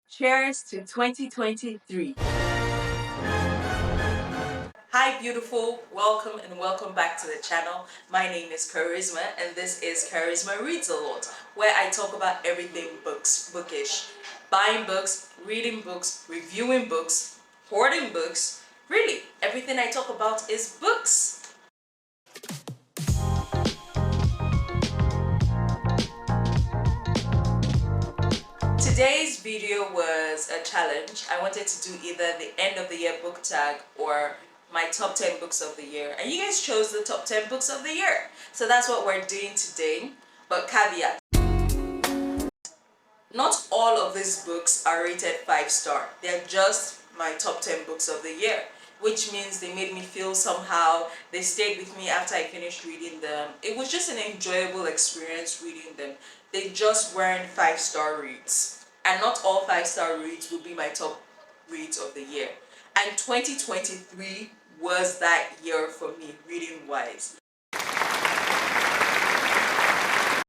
Cheers to 2023. Hi, beautiful. Welcome and welcome back to the channel. My name is Charisma, and this is Charisma Reads a Lot, where I talk about everything books, bookish. Buying books, reading books, reviewing books, hoarding books. Really, everything I talk about is books. Today's video was a challenge. I wanted to do either the end of the year book tag or my top 10 books of the year. And you guys chose the top 10 books of the year. So that's what we're doing today. But caveat, not all of these books are rated 5-star. They're just my top 10 books of the year, which means they made me feel somehow. They stayed with me after I finished reading them. It was just an enjoyable experience reading them. They just weren't 5-star reads. And not all 5-star reads will be my top reads of the year. And 2023 was that year for me, reading wise. I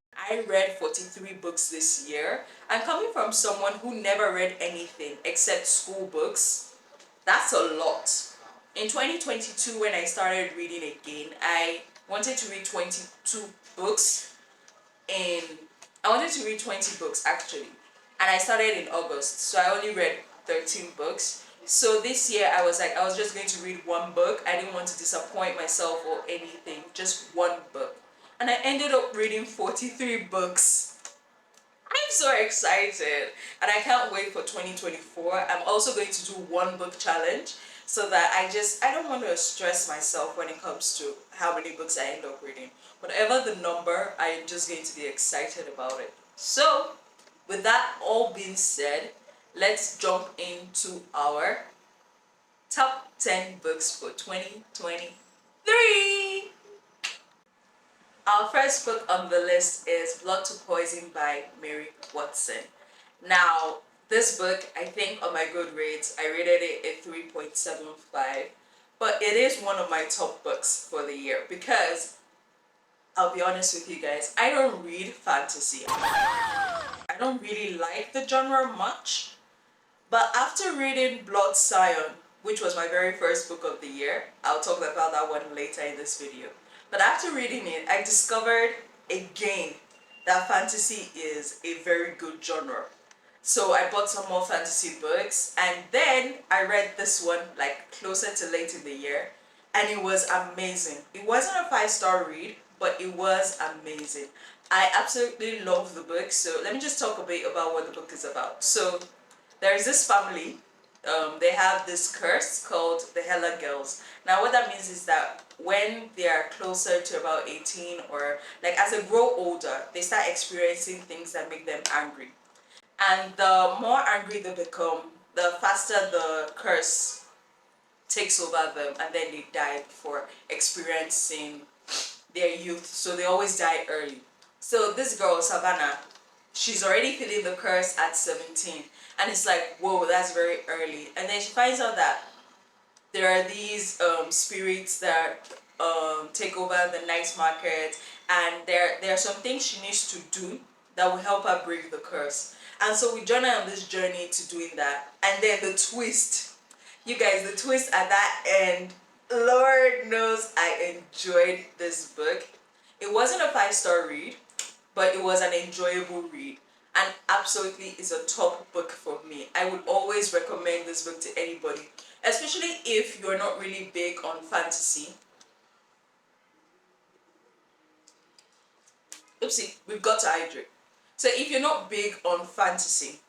read 43 books this year. I'm coming from someone who never read anything except school books. That's a lot. In 2022, when I started reading again, I wanted to read 22 books. And I wanted to read 20 books actually. And I started in August, so I only read 13 books. So this year I was like, I was just going to read one book. I didn't want to disappoint myself or anything, just one book. And I ended up reading 43 books. I'm so excited and I can't wait for 2024. I'm also going to do one book challenge so that I don't want to stress myself when it comes to how many books I end up reading. Whatever the number, I am just going to be excited about it. So, with that all being said, let's jump into our top 10 books for 2023. Our first book on the list is Blood to Poison by Mary Watson. Now, this book, I think on my goodreads, I rated it a 3.75, but it is one of my top books for the year because, I'll be honest with you guys, I don't read fantasy. I don't really like the genre much, but after reading Blood Scion, which was my very first book of the year, I'll talk about that one later in this video. But after reading it, I discovered again that fantasy is a very good genre. So I bought some more fantasy books and then I read this one like closer to late in the year and it was amazing. It wasn't a 5-star read, but it was amazing. I absolutely love the book. So let me just talk a bit about what the book is about. So there is this family. They have this curse called the Hella Girls. Now what that means is that when they are closer to about 18 or like as they grow older, they start experiencing things that make them angry. And the more angry they become, the faster the curse takes over them and then they die before experiencing their youth. So they always die early. So this girl, Savannah, she's already feeling the curse at 17 and it's like, whoa, that's very early. And then she finds out that there are these spirits that take over the night market and there are some things she needs to do that will help her break the curse. And so we join her on this journey to doing that. And then the twist, you guys, the twist at that end, Lord knows I enjoyed this book. It wasn't a 5-star read, but it was an enjoyable read and absolutely is a top book for me. I would always recommend this book to anybody, especially if you're not really big on fantasy. Oopsie, we've got to hydrate. So if you're not big on fantasy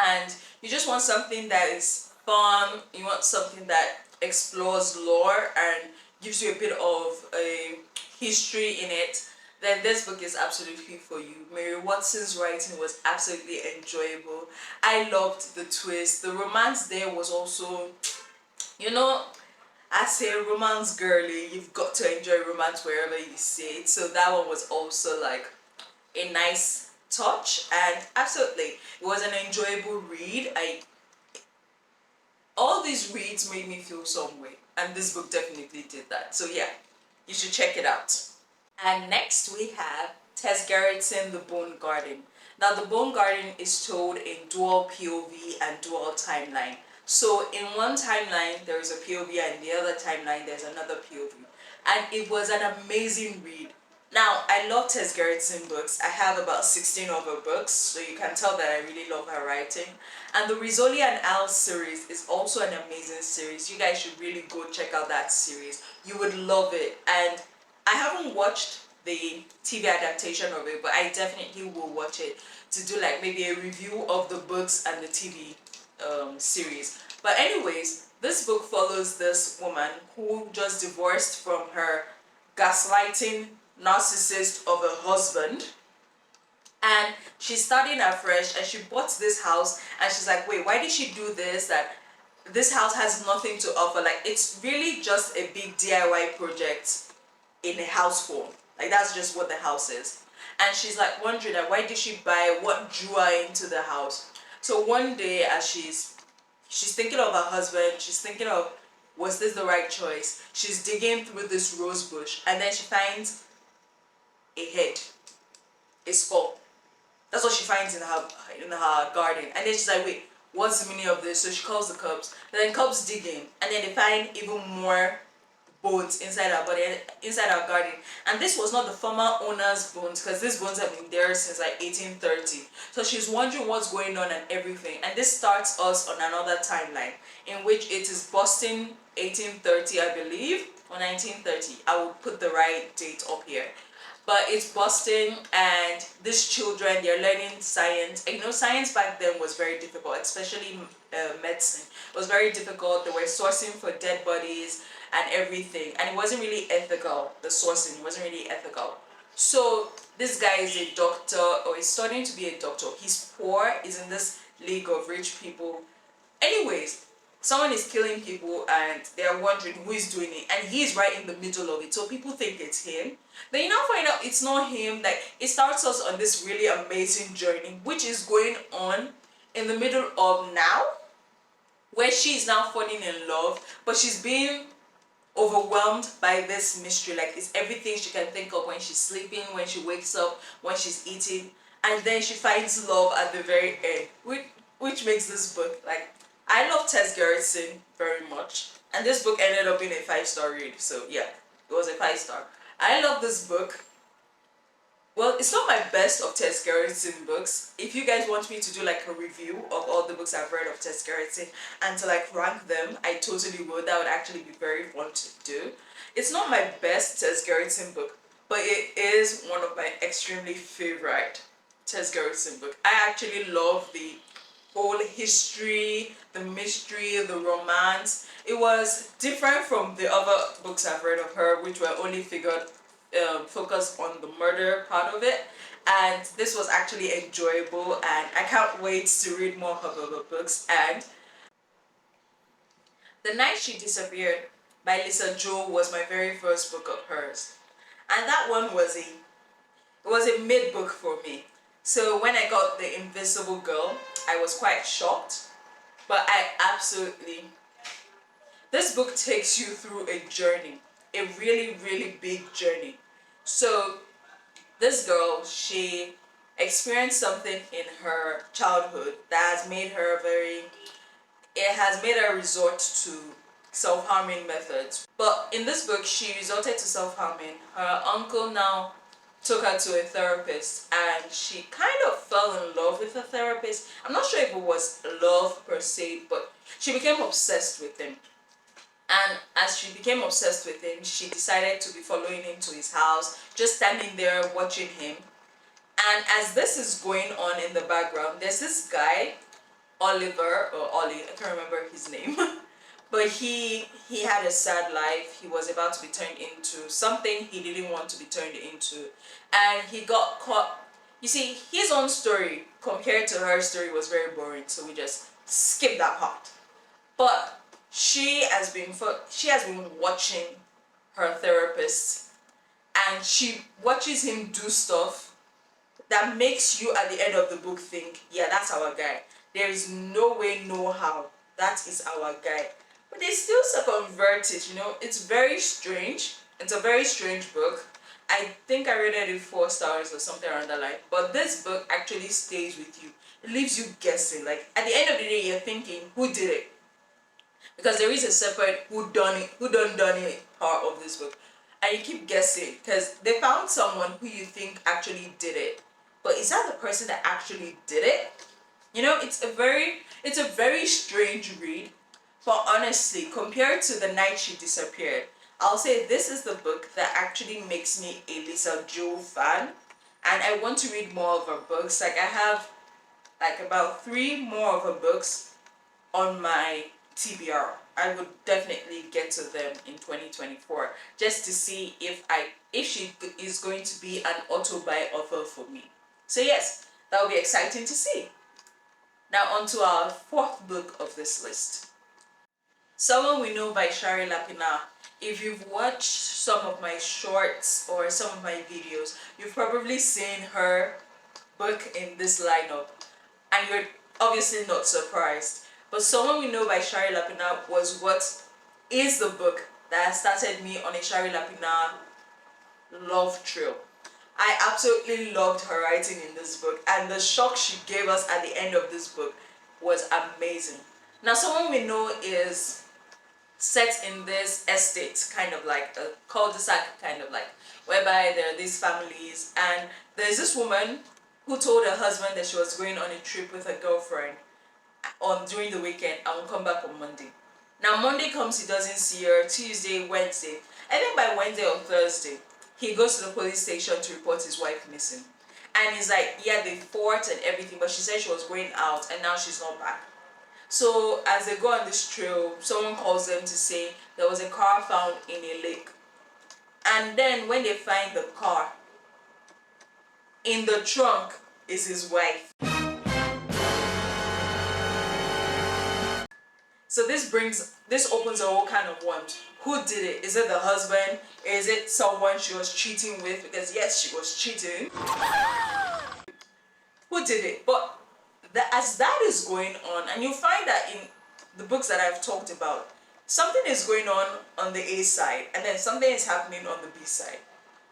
and you just want something that is fun, you want something that explores lore and gives you a bit of a history in it, then this book is absolutely for you. Mary Watson's writing was absolutely enjoyable. I loved the twist. The romance there was also, you know, as a romance girly, you've got to enjoy romance wherever you see it. So that one was also like a nice touch and absolutely it was an enjoyable read. All these reads made me feel some way and this book definitely did that. So yeah, you should check it out. And next we have Tess Gerritsen, The Bone Garden. Now, the Bone Garden is told in dual POV and dual timeline. So in one timeline there is a POV, and the other timeline there's another POV, and it was an amazing read. Now, I love Tess Gerritsen books. I have about 16 of her books, so you can tell that I really love her writing. And the Rizzoli and Al series is also an amazing series. You guys should really go check out that series. You would love it. And I haven't watched the TV adaptation of it, but I definitely will watch it to do like maybe a review of the books and the TV series. But anyways, this book follows this woman who just divorced from her gaslighting narcissist of a husband, and she's starting afresh, and she bought this house, and she's like, wait, why did she do this? That this house has nothing to offer. Like, it's really just a big DIY project in a house form. Like, that's just what the house is. And she's like wondering that why did she buy, what drew her into the house. So one day, as she's thinking of her husband, she's thinking of, was this the right choice? She's digging through this rose bush, and then she finds a head, a skull. That's what she finds in her garden. And then she's like, wait, what's the meaning of this? So she calls the cubs. And then cubs dig in, and then they find even more bones inside our body, inside our garden. And this was not the former owner's bones, because these bones have been there since like 1830. So she's wondering what's going on and everything. And this starts us on another timeline in which it is Boston 1830, I believe, or 1930. I will put the right date up here. But it's Boston, and these children, they're learning science. And you know, science back then was very difficult, especially medicine. It was very difficult. They were sourcing for dead bodies and everything, and it wasn't really ethical. The sourcing wasn't really ethical. So this guy is a doctor, or is studying to be a doctor. He's poor. He's in this league of rich people. Anyways, someone is killing people, and they're wondering who is doing it, and he's right in the middle of it. So people think it's him. Then you now find out it's not him. Like, it starts us on this really amazing journey, which is going on in the middle of now, where she's now falling in love, but she's being overwhelmed by this mystery. Like, it's everything she can think of when she's sleeping, when she wakes up, when she's eating, and then she finds love at the very end, which makes this book, like, I love Tess Gerritsen very much, and this book ended up being a 5-star read. So yeah, it was a 5-star. I love this book. Well, it's not my best of Tess Gerritsen books. If you guys want me to do like a review of all the books I've read of Tess Gerritsen and to like rank them, I totally would. That would actually be very fun to do. It's not my best Tess Gerritsen book, but it is one of my extremely favorite Tess Gerritsen book. I actually love the whole history, the mystery, the romance. It was different from the other books I've read of her, which were only focused on the murder part of it. And this was actually enjoyable, and I can't wait to read more of her books. And The Night She Disappeared by Lisa Joe was my very first book of hers. And that one was a mid book for me. So when I got The Invisible Girl, I was quite shocked, but this book takes you through a journey, a really, really big journey. So this girl, she experienced something in her childhood that has made her resort to self-harming methods. But in this book, she resorted to self-harming. Her uncle now took her to a therapist, and she kind of fell in love with the therapist. I'm not sure if it was love per se, but she became obsessed with him. And as she became obsessed with him, she decided to be following him to his house, just standing there watching him. And as this is going on in the background, there's this guy, Oliver, or Ollie, I can't remember his name. But he had a sad life. He was about to be turned into something he didn't want to be turned into. And he got caught. You see, his own story compared to her story was very boring, so we just skipped that part. But she has been watching her therapist, and she watches him do stuff that makes you at the end of the book think, yeah, that's our guy. There is no way, no how. That is our guy. But they still circumvert it, you know. It's very strange. It's a very strange book. I think I rated it 4 stars or something around that line. But this book actually stays with you. It leaves you guessing. Like at the end of the day, you're thinking, who did it? Because there is a separate who done it part of this book, and you keep guessing because they found someone who you think actually did it, but is that the person that actually did it? It's a very strange read. But honestly, compared to The Night She Disappeared, I'll say this is the book that actually makes me a Lisa Joe fan, and I want to read more of her books. Like I have like about 3 more of her books on my TBR. I would definitely get to them in 2024 just to see if she is going to be an auto-buy offer for me. So yes, that will be exciting to see. Now on to our 4th book of this list. Someone We Know by Shari Lapina. If you've watched some of my shorts or some of my videos, you've probably seen her book in this lineup, and you're obviously not surprised. But Someone We Know by Shari Lapina was what is the book that started me on a Shari Lapina love trail. I absolutely loved her writing in this book, and the shock she gave us at the end of this book was amazing. Now, Someone We Know is set in this estate, kind of like a cul-de-sac, kind of like, whereby there are these families, and there's this woman who told her husband that she was going on a trip with her girlfriend on during the weekend and will come back on Monday. Now Monday comes, he doesn't see her. Tuesday, Wednesday. I think by Wednesday or Thursday, he goes to the police station to report his wife missing. And he's like, yeah, they fought and everything, but she said she was going out and now she's not back. So as they go on this trail, someone calls them to say there was a car found in a lake. And then when they find the car, in the trunk is his wife. So this opens a whole kind of worms. Who did it? Is it the husband? Is it someone she was cheating with? Because yes, she was cheating. Who did it? But as that is going on, and you find that in the books that I've talked about, something is going on the A side, and then something is happening on the B side.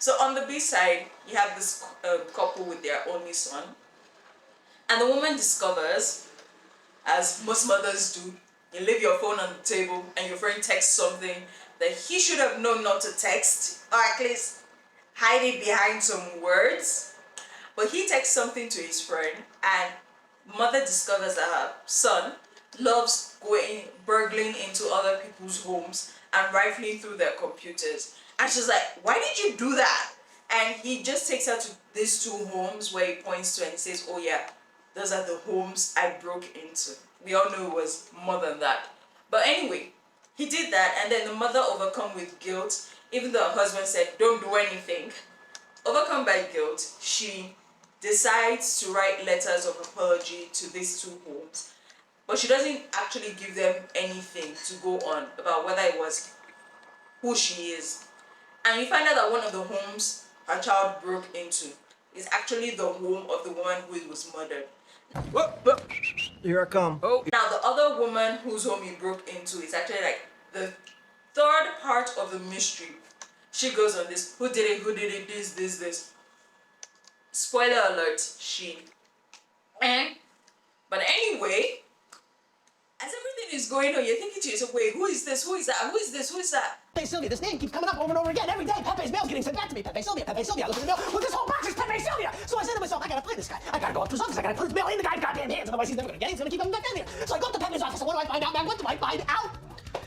So on the B side, you have this couple with their only son, and the woman discovers, as most mothers do, you leave your phone on the table and your friend texts something that he should have known not to text, or at least hide it behind some words. But he texts something to his friend, and mother discovers that her son loves going burgling into other people's homes and rifling through their computers. And she's like, why did you do that? And he just takes her to these 2 homes where he points to and he says, oh yeah, those are the homes I broke into. We all knew it was more than that. But anyway, he did that, and then the mother, overcome with guilt, even though her husband said, don't do anything, overcome by guilt, she decides to write letters of apology to these 2 homes. But she doesn't actually give them anything to go on about whether it was who she is. And you find out that one of the homes her child broke into is actually the home of the woman who was murdered. Whoop. Here I come. Oh. Now the other woman whose home he broke into is actually like the 3rd part of the mystery. She goes on this, who did it, this. Spoiler alert, she. But anyway, as everything is going on, you're thinking to yourself, wait, who is this? Who is that? Who is this? Who is that? Pepe Sylvia, this name keeps coming up over and over again. Every day, Pepe's mail's getting sent back to me. Pepe Sylvia, Pepe Sylvia. I look at the mail. Well, this whole box is Pepe Sylvia. So I said to myself, I gotta find this guy. I gotta go up to his office. I gotta put his mail in the guy's goddamn hands. Otherwise, he's never gonna get it. He's gonna keep coming back down here. So I go up to Pepe's office. And what do I find out, man? What do I find out?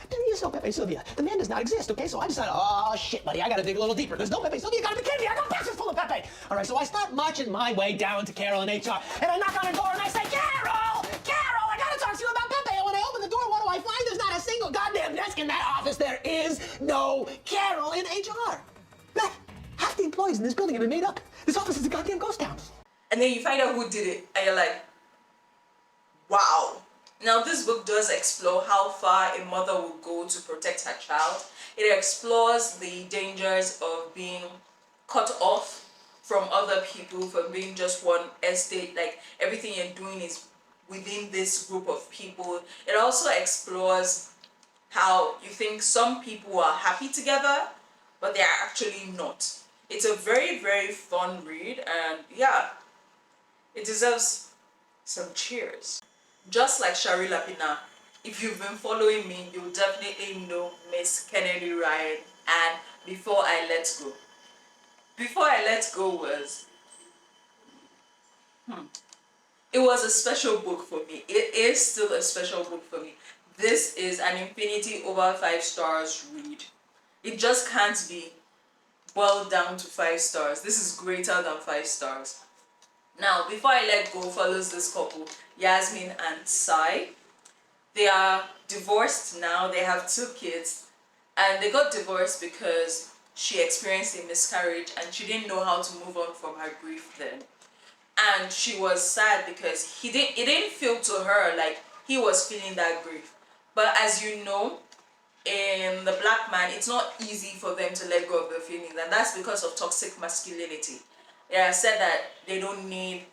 There is no Pepe Sylvia. The man does not exist, okay? So I decided, oh, shit, buddy, I gotta dig a little deeper. There's no Pepe Sylvia. You gotta be kidding me. I got boxes full of Pepe. All right, so I start marching my way down to Carol in HR. And I knock on her door and I say, Carol, I gotta talk to you about Pepe. And when I open the door, what do I find? There's not a single goddamn desk in that office. There is no Carol in HR. Matt, half the employees in this building have been made up. This office is a goddamn ghost town. And then you find out who did it, and you're like, wow. Now this book does explore how far a mother will go to protect her child. It explores the dangers of being cut off from other people, from being just one estate, like everything you're doing is within this group of people. It also explores how you think some people are happy together, but they are actually not. It's a very, very fun read, and yeah, it deserves some cheers. Just like Shari Lapina, if you've been following me, you'll definitely know Miss Kennedy Ryan and Before I Let Go. Before I Let Go was, it was a special book for me. It is still a special book for me. This is an infinity over 5 stars read. It just can't be boiled down to 5 stars. This is greater than 5 stars. Now, Before I Let Go follows this couple, Yasmin and Sai. They are divorced now. They have 2 kids, and they got divorced because she experienced a miscarriage and she didn't know how to move on from her grief then. And she was sad because it didn't feel to her like he was feeling that grief. But as you know, in the black man, it's not easy for them to let go of their feelings, and that's because of toxic masculinity. They have said that they don't need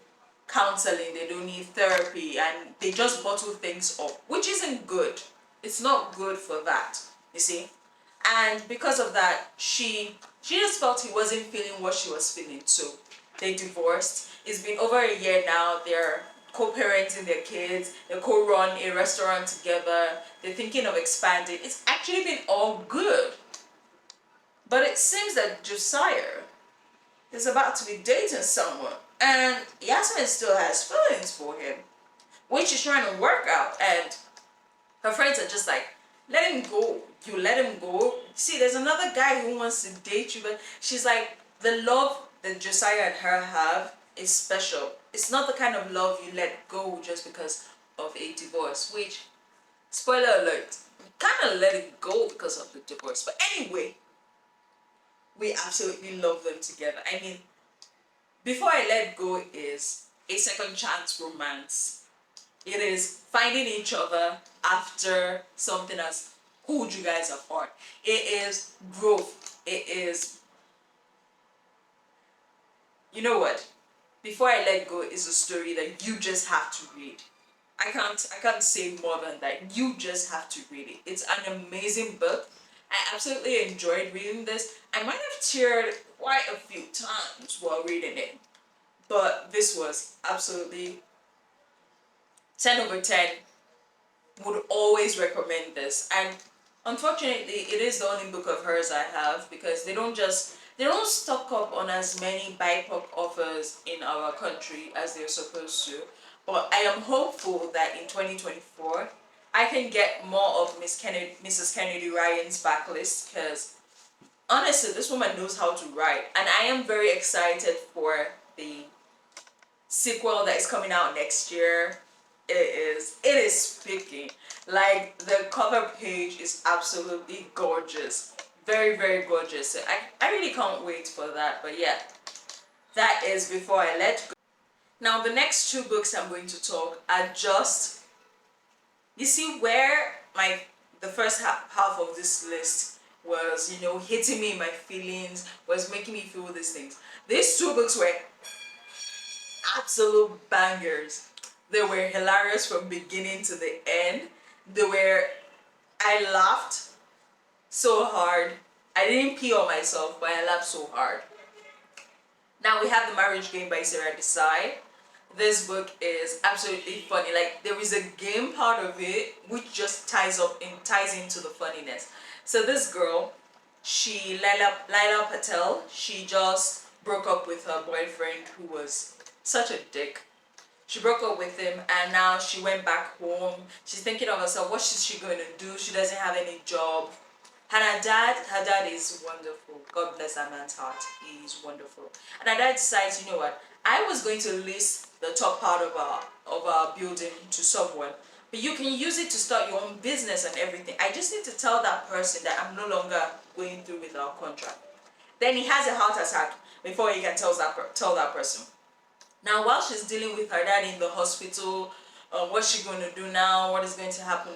counseling, they don't need therapy, and they just bottle things up, which isn't good. It's not good for that, you see. And because of that, she just felt he wasn't feeling what she was feeling, so they divorced. It's been over a year now. They're co-parenting their kids, they co-run a restaurant together, they're thinking of expanding. It's actually been all good, but it seems that Josiah is about to be dating someone, and Yasmin still has feelings for him, which she's trying to work out. And her friends are just like, let him go. You let him go. See, there's another guy who wants to date you, but she's like, the love that Josiah and her have is special. It's not the kind of love you let go just because of a divorce, which, spoiler alert, you kind of let it go because of the divorce. But anyway, we absolutely love them together. I mean, Before I Let Go is a second chance romance. It is finding each other after something has pulled you guys apart. It is growth. It is, you know what? Before I Let Go is a story that you just have to read. I can't say more than that. You just have to read it. It's an amazing book. I absolutely enjoyed reading this. I might have teared quite a few times while reading it, but this was absolutely 10 over 10. Would always recommend this. And unfortunately, it is the only book of hers I have, because they don't stock up on as many BIPOC authors in our country as they're supposed to. But I am hopeful that in 2024 I can get more of Mrs. Kennedy Ryan's backlist, because honestly, this woman knows how to write, and I am very excited for the sequel that is coming out next year. It is speaking. Like, the cover page is absolutely gorgeous, very, very gorgeous. So I really can't wait for that. But yeah, that is Before I Let Go. Now, the next 2 books I'm going to talk are just, you see where the first half of this list was, hitting me in my feelings, was making me feel these things. These 2 books were absolute bangers. They were hilarious from beginning to the end. I laughed so hard. I didn't pee on myself, but I laughed so hard. Now we have The Marriage Game by Sarah Desai. This book is absolutely funny. Like, there is a game part of it which just ties into the funniness. So this girl, Laila Patel, she just broke up with her boyfriend, who was such a dick. She broke up with him, and now she went back home. She's thinking of herself, what is she going to do? She doesn't have any job. And her dad is wonderful. God bless that man's heart. He's wonderful. And her dad decides, you know what? I was going to lease the top part of our building to someone, but you can use it to start your own business and everything. I just need to tell that person that I'm no longer going through with our contract. Then he has a heart attack before he can tell that person. Now, while she's dealing with her dad in the hospital, what's she going to do now? What is going to happen?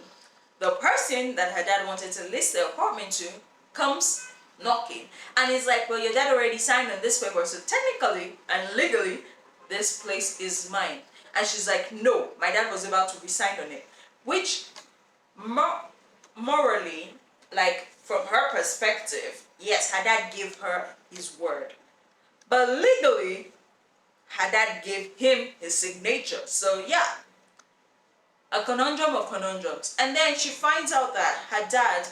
The person that her dad wanted to list the apartment to comes knocking, and he's like, well, your dad already signed on this paper, so technically and legally this place is mine. And she's like, no, my dad was about to resign on it, which morally, like, from her perspective, yes, her dad gave her his word. But legally, her dad gave him his signature. So yeah, a conundrum of conundrums. And then she finds out that her dad,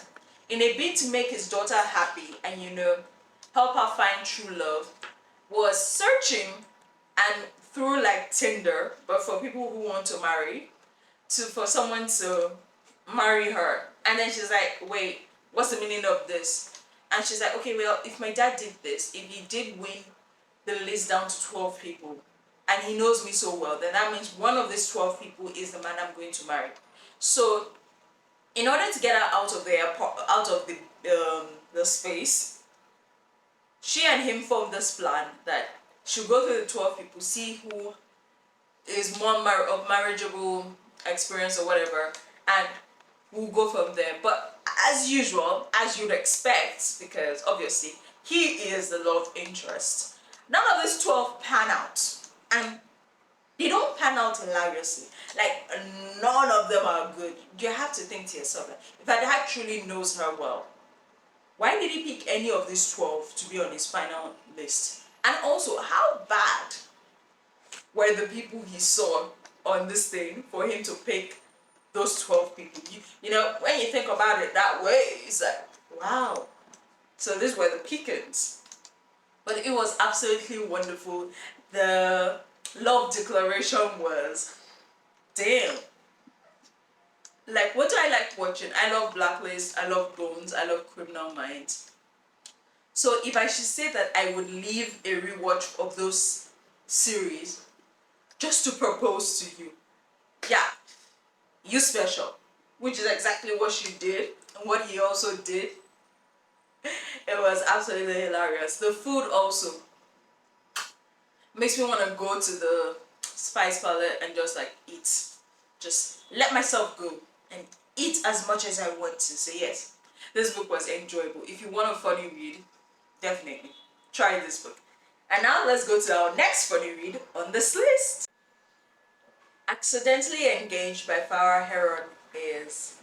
in a bid to make his daughter happy and help her find true love, was searching and through like Tinder, but for people who want to marry, for someone to marry her. And then she's like, wait, what's the meaning of this? And she's like, okay, well, if my dad did this, if he did win the list down to 12 people, and he knows me so well, then that means one of these 12 people is the man I'm going to marry. So in order to get her out of the space, she and him formed this plan that she'll go through the 12 people, see who is more of marriageable experience or whatever, and we'll go from there. But as usual, as you'd expect, because obviously he is the love interest, none of these 12 pan out. And they don't pan out hilariously. Like, none of them are good. You have to think to yourself, like, if a dad truly knows her well, why did he pick any of these 12 to be on his final list? And also, how bad were the people he saw on this thing for him to pick those 12 people? When you think about it that way, it's like, wow. So these were the pickings. But it was absolutely wonderful. The love declaration was, damn. Like, what do I like watching? I love Blacklist, I love Bones, I love Criminal Minds. So if I should say that I would leave a rewatch of those series just to propose to you, yeah, you special. Which is exactly what she did and what he also did. It was absolutely hilarious. The food also makes me want to go to the spice palette and just like eat. Just let myself go and eat as much as I want to. So yes, this book was enjoyable. If you want a funny read, definitely try this book. And now let's go to our next funny read on this list. Accidentally Engaged by Farah Heron is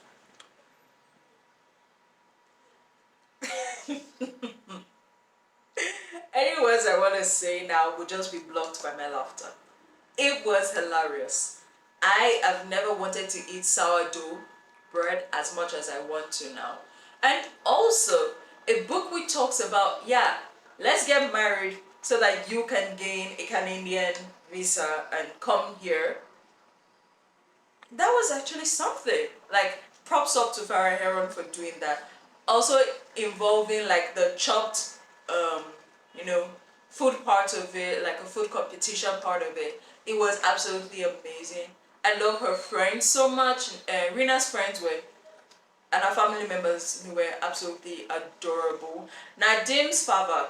any words I want to say now will just be blocked by my laughter. It was hilarious. I have never wanted to eat sourdough bread as much as I want to now. And also, a book which talks about, yeah, let's get married so that you can gain a Canadian visa and come here. That was actually something. Like, props up to Farah Heron for doing that. Also involving like the chopped, you know, food part of it, like a food competition part of it. It was absolutely amazing. I love her friends so much. Rena's friends were, and her family members were absolutely adorable. Nadim's father,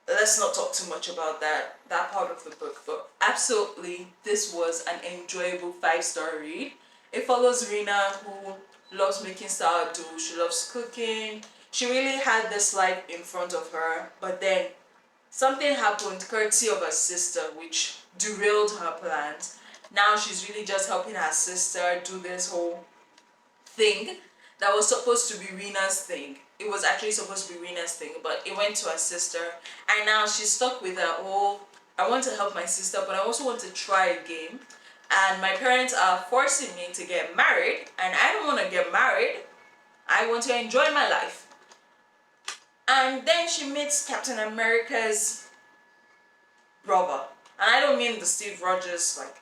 let's not talk too much about that part of the book, but absolutely this was an enjoyable 5-star read. It follows Rena, who loves making sourdough, she loves cooking. She really had this life in front of her, but then something happened courtesy of her sister which derailed her plans. Now she's really just helping her sister do this whole thing that was supposed to be Rena's thing. It was actually supposed to be Rena's thing, but it went to her sister, and now she's stuck with her whole, I want to help my sister, but I also want to try again. And my parents are forcing me to get married, and I don't want to get married. I want to enjoy my life. And then she meets Captain America's brother. And I don't mean the Steve Rogers, like,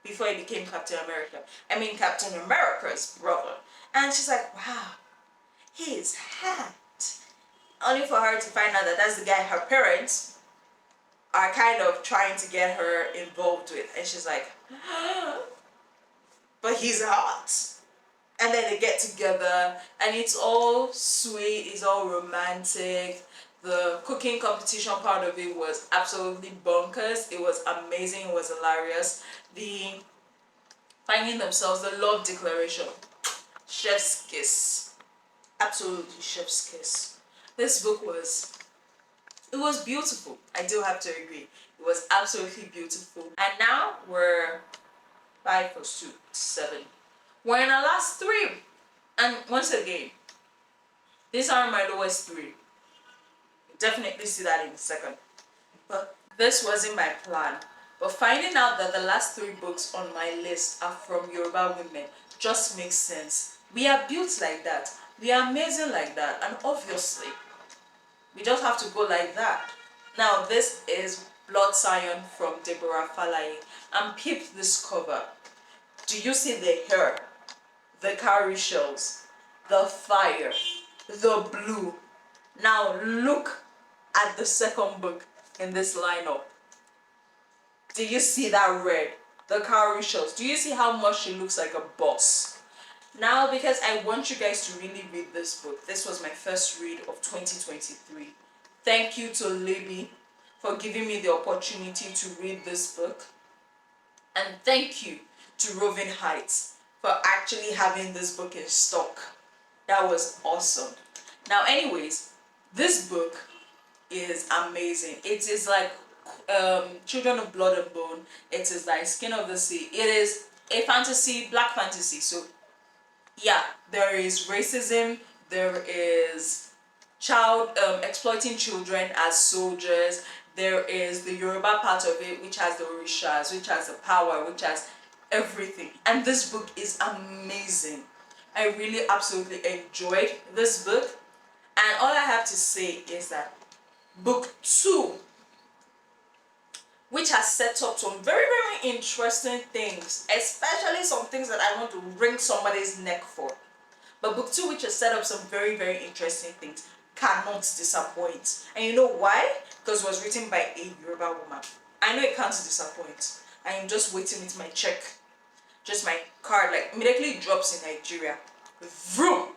before he became Captain America. I mean Captain America's brother. And she's like, wow, he is hot. Only for her to find out that that's the guy her parents are kind of trying to get her involved with. And she's like, but he's hot. And then they get together and it's all sweet, it's all romantic. The cooking competition part of it was absolutely bonkers. It was amazing, it was hilarious. The finding themselves, the love declaration, chef's kiss, absolutely chef's kiss. This book was, it was beautiful. I do have to agree, it was absolutely beautiful. And now we're 5 + 2 7. We're in our last 3, and once again, these are my lowest 3. definitely see that in a second. But this wasn't my plan. But finding out that the last 3 books on my list are from Yoruba women just makes sense. We are built like that. We are amazing like that. And obviously, we just have to go like that. Now, this is Blood Scion from Deborah Falaye. And peep this cover. Do you see the hair, the cowrie shells, the fire, the blue? Now look at the second book in this lineup. Do you see that red? The cowrie shells. Do you see how much she looks like a boss? Now, because I want you guys to really read this book. This was my first read of 2023. Thank you to Libby for giving me the opportunity to read this book. And thank you to Roving Heights for actually having this book in stock. That was awesome. Now, anyways, this book is amazing. It is like Children of Blood and Bone. It is like Skin of the Sea. It is a fantasy, black fantasy. So yeah, there is racism, there is child exploiting children as soldiers, there is the Yoruba part of it, which has the orishas, which has the power, which has everything. And this book is amazing. I really absolutely enjoyed this book. And all I have to say is that book 2, which has set up some very, very interesting things, especially some things that I want to wring somebody's neck for. But book 2, which has set up some very, very interesting things, cannot disappoint. And you know why? Because it was written by a Yoruba woman. I know it can't disappoint. I am just waiting with my check. Just my card, like immediately it drops in Nigeria. Vroom!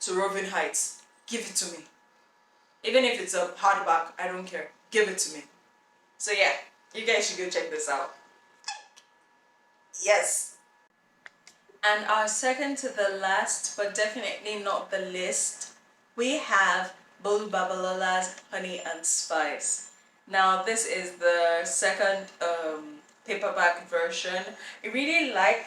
To Roving Heights. Give it to me. Even if it's a hardback, I don't care. Give it to me. So yeah, you guys should go check this out. Yes. And our second to the last, but definitely not the least, we have Bolu Babalola's Honey and Spice. Now, this is the second paperback version. I really like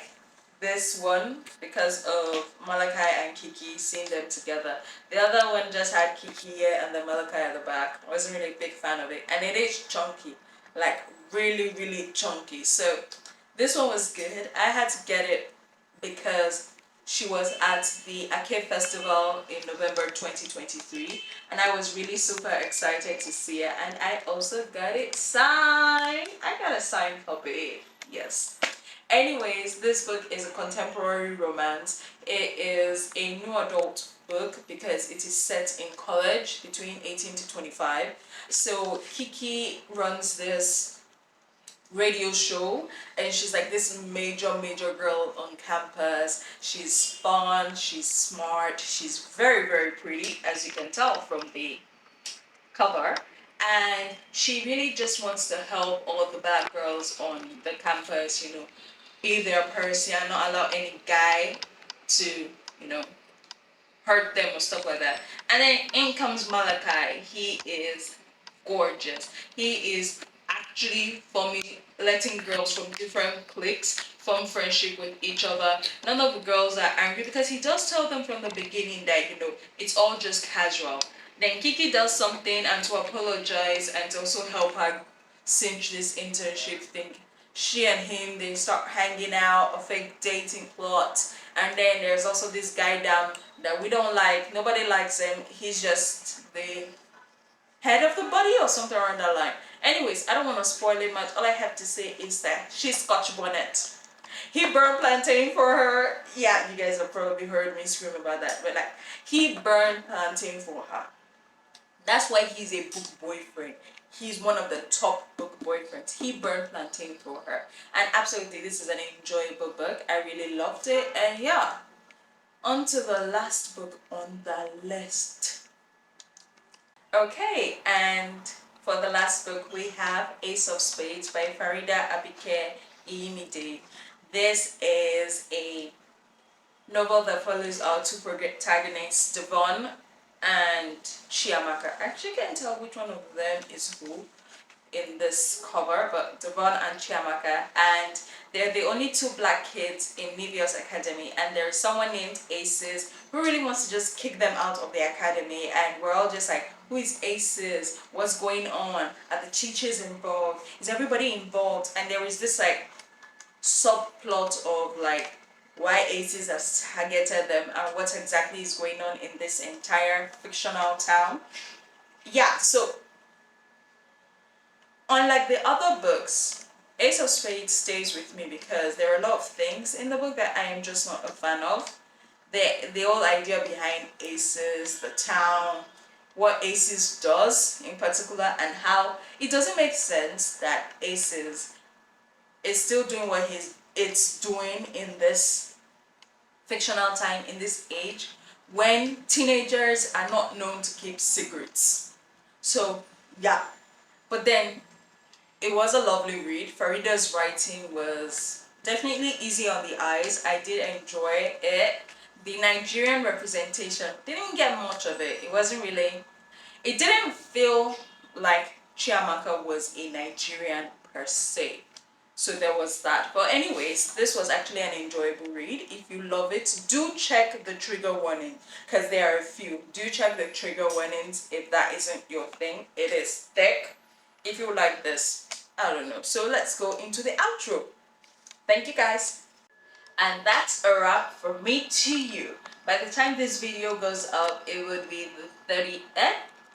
this one because of Malachi and Kiki, seeing them together. The other one just had Kiki here and then Malachi at the back. I wasn't really a big fan of it. And it is chunky, like really, really chunky. So this one was good. I had to get it because she was at the Ake Festival in November 2023 and I was really super excited to see it, and I also got it signed. I got a signed copy, yes. Anyways, this book is a contemporary romance. It is a new adult book because it is set in college between 18 to 25. So Kiki runs this radio show and she's like this major girl on campus. She's fun, she's smart, she's very, very pretty, as you can tell from the cover, and she really just wants to help all of the bad girls on the campus, you know, be their person, not allow any guy to, you know, hurt them or stuff like that. And then in comes Malachi. He is gorgeous. He is actually forming, letting girls from different cliques form friendship with each other. None of the girls are angry because he does tell them from the beginning that, you know, it's all just casual. Then Kiki does something and to apologize and to also help her cinch this internship thing. She and him, they start hanging out, a fake dating plot. And then there's also this guy down that we don't like. Nobody likes him. He's just the head of the body or something around that line. Anyways, I don't want to spoil it much. All I have to say is that she's Scotch bonnet. He burned plantain for her. Yeah, you guys have probably heard me scream about that. But like, he burned plantain for her. That's why he's a book boyfriend. He's one of the top book boyfriends. He burned plantain for her. And absolutely, this is an enjoyable book. I really loved it. And yeah, on to the last book on the list. Okay, and for the last book, we have Ace of Spades by Farida Abike Iyimide. This is a novel that follows our two protagonists, Devon and Chiamaka. I actually can't tell which one of them is who. in this cover, but Devon and Chiamaka, and they're the only two black kids in Nivea's academy, and there's someone named Aces who really wants to just kick them out of the academy, and we're all just like, who is Aces? What's going on? Are the teachers involved? Is everybody involved? And there is this like subplot of like why Aces has targeted them and what exactly is going on in this entire fictional town. Yeah, so unlike the other books, Ace of Spades stays with me because there are a lot of things in the book that I am just not a fan of. The whole idea behind Aces, the town, what Aces does in particular, and how it doesn't make sense that Aces is still doing what it's doing in this fictional time, in this age, when teenagers are not known to keep secrets. So yeah, but then it was a lovely read. Farida's writing was definitely easy on the eyes. I did enjoy it. The Nigerian representation didn't get much of it. It wasn't really, it didn't feel like Chiamaka was a Nigerian per se. So there was that. But anyways, this was actually an enjoyable read. If you love it, do check the trigger warning because there are a few. Do check the trigger warnings if that isn't your thing. It is thick. If you like this, I don't know. So let's go into the outro. Thank you guys. And that's a wrap from me to you. By the time this video goes up, it would be the 30th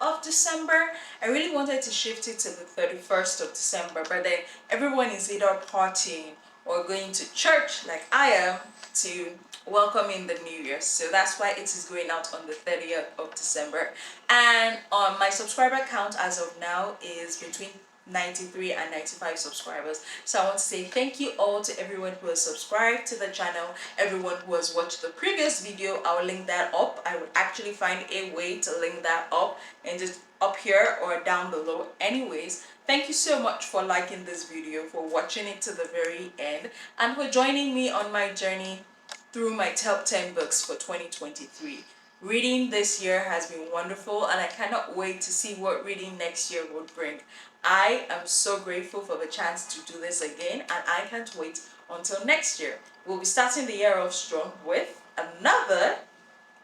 of December. I really wanted to shift it to the 31st of December, but then everyone is either partying or going to church like I am to welcome in the new year. So that's why it is going out on the 30th of December. And my subscriber count as of now is between 93 and 95 subscribers. So I want to say thank you all to everyone who has subscribed to the channel, everyone who has watched the previous video. I'll link that up. I will actually find a way to link that up and just up here or down below. Anyways, thank you so much for liking this video, for watching it to the very end, and for joining me on my journey through my top 10 books for 2023. Reading this year has been wonderful, and I cannot wait to see what reading next year will bring. I am so grateful for the chance to do this again, and I can't wait until next year. We'll be starting the year off strong with another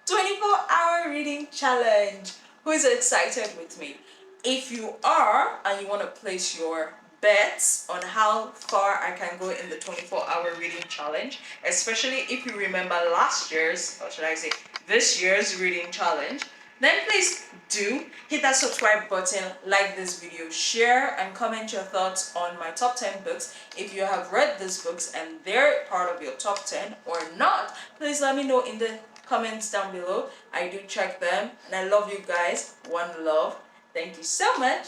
24-hour reading challenge. Who is excited with me? If you are and you want to place your bets on how far I can go in the 24-hour reading challenge, especially if you remember last year's, or should I say this year's reading challenge, then please do hit that subscribe button, like this video, share and comment your thoughts on my top 10 books. If you have read these books and they're part of your top 10 or not, please let me know in the comments down below. I do check them, and I love you guys. One love. Thank you so much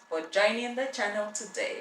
for joining the channel today.